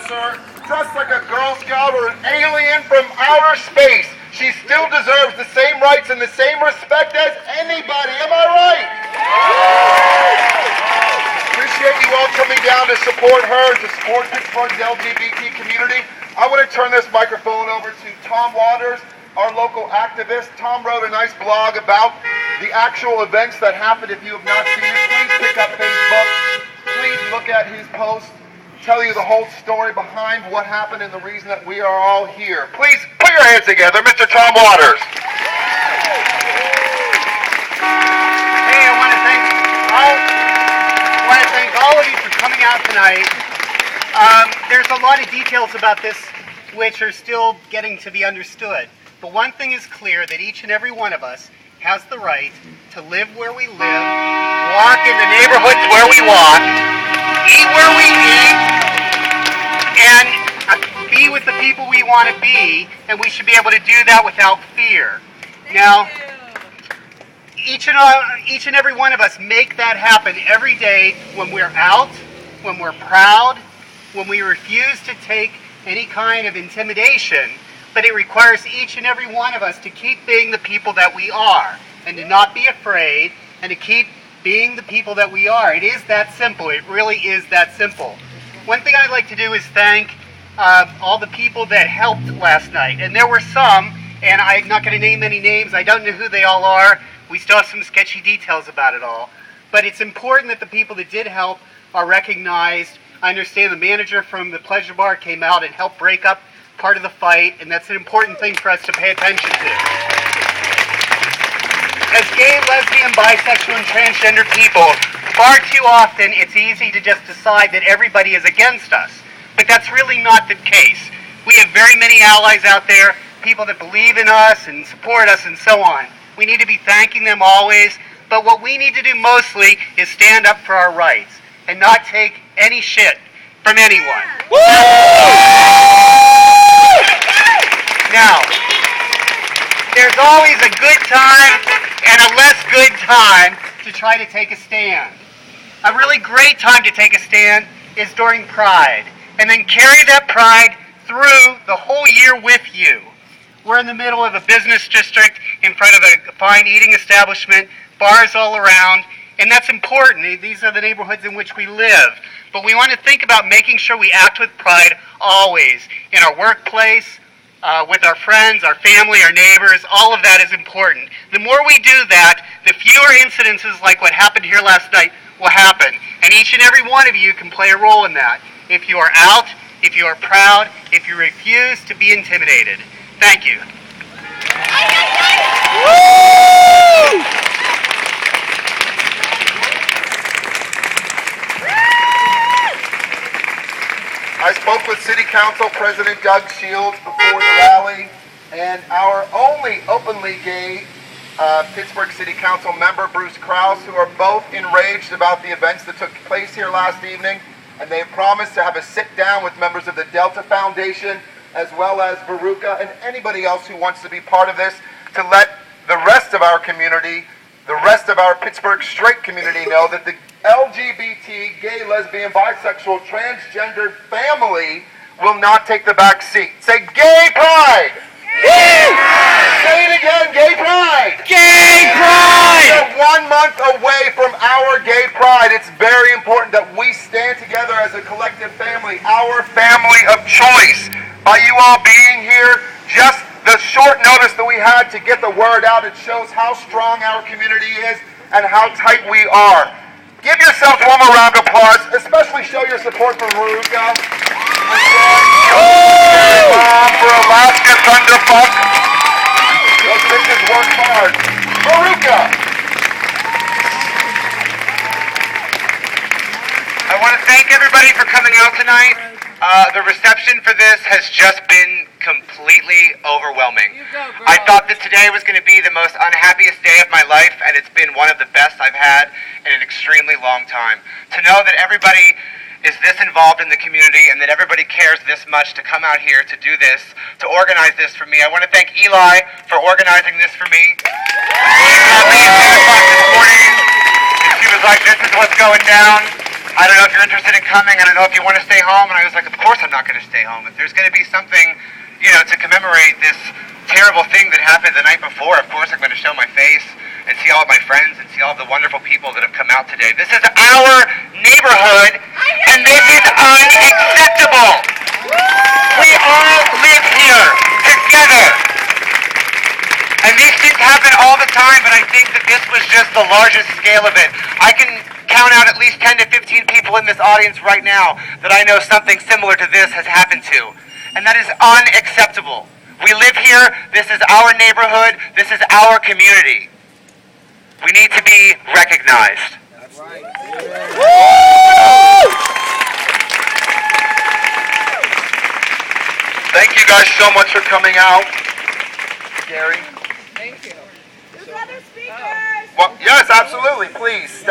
officer, dressed like a Girl Scout or an alien from outer space, she still deserves the same rights and the same respect as anybody. Am I right? Appreciate you all coming down to support her, to support Pittsburgh's LGBT community. I want to turn this microphone over to Tom Waters, our local activist. Tom wrote a nice blog about the actual events that happened. If you have not seen it, please pick up Facebook. Please look at his post, tell you the whole story behind what happened and the reason that we are all here. Please put your hands together, Mr. Tom Waters. Hey, I want to thank all of you for coming out tonight. There's a lot of details about this which are still getting to be understood. But one thing is clear, that each and every one of us has the right to live where we live, walk in the neighborhoods where we walk, eat where we eat, and be with the people we want to be, and we should be able to do that without fear. Now, each and every one of us make that happen every day when we're out, when we're proud, when we refuse to take any kind of intimidation, but it requires each and every one of us to keep being the people that we are, and to not be afraid, and to keep being the people that we are. It is that simple. It really is that simple. One thing I'd like to do is thank all the people that helped last night, and there were some, and I'm not going to name any names. I don't know who they all are. We still have some sketchy details about it all, but it's important that the people that did help are recognized. I understand the manager from the Pleasure Bar came out and helped break up part of the fight, and that's an important thing for us to pay attention to. As gay, lesbian, bisexual, and transgender people, far too often it's easy to just decide that everybody is against us. But that's really not the case. We have very many allies out there, people that believe in us and support us and so on. We need to be thanking them always, but what we need to do mostly is stand up for our rights and not take any shit from anyone. Now, there's always a good time and a less good time to try to take a stand. A really great time to take a stand is during Pride, and then carry that pride through the whole year with you. We're in the middle of a business district in front of a fine eating establishment, bars all around, and that's important. These are the neighborhoods in which we live. But we want to think about making sure we act with pride always, in our workplace, with our friends, our family, our neighbors. All of that is important. The more we do that, the fewer incidences like what happened here last night will happen. And each and every one of you can play a role in that. If you are out, if you are proud, if you refuse to be intimidated. Thank you. I spoke with City Council President Doug Shields before the rally, and our only openly gay Pittsburgh City Council member, Bruce Krause, who are both enraged about the events that took place here last evening, and they have promised to have a sit-down with members of the Delta Foundation, as well as Veruca and anybody else who wants to be part of this, to let the rest of our community, the rest of our Pittsburgh straight community know that the LGBT, gay, lesbian, bisexual, transgendered family will not take the back seat. Say gay pride! Gay pride! Say it again, gay pride! Gay pride! We're 1 month away from our gay pride. It's very important that we stand together as a collective family, our family of choice. By you all being here, just the short notice that we had to get the word out, it shows how strong our community is and how tight we are. Give yourselves one more round of applause, especially show your support for Veruca. For Alaska Thunderfuck. Those bitches work hard. Veruca! I want to thank everybody for coming out tonight. The reception for this has just been completely overwhelming. I thought that today was going to be the most unhappiest day of my life, and it's been one of the best I've had in an extremely long time. To know that everybody is this involved in the community and that everybody cares this much to come out here to do this, to organize this for me. I want to thank Eli for organizing this for me. She called me at 10 o'clock this morning, and she was like, "This is what's going down. I don't know if you're interested in coming. I don't know if you want to stay home. And I was like, of course I'm not going to stay home. If there's going to be something, to commemorate this terrible thing that happened the night before, of course I'm going to show my face and see all of my friends and see all of the wonderful people that have come out today. This is our neighborhood, and this is unacceptable. We all live here together. And these things happen all the time, but I think that this was just the largest scale of it. I can count out at least 10 to 15 people in this audience right now that I know something similar to this has happened to. And that is unacceptable. We live here, this is our neighborhood, this is our community. We need to be recognized. That's right. Thank you guys so much for coming out. Gary? Thank you. There's other speakers. Well, yes, absolutely. Please.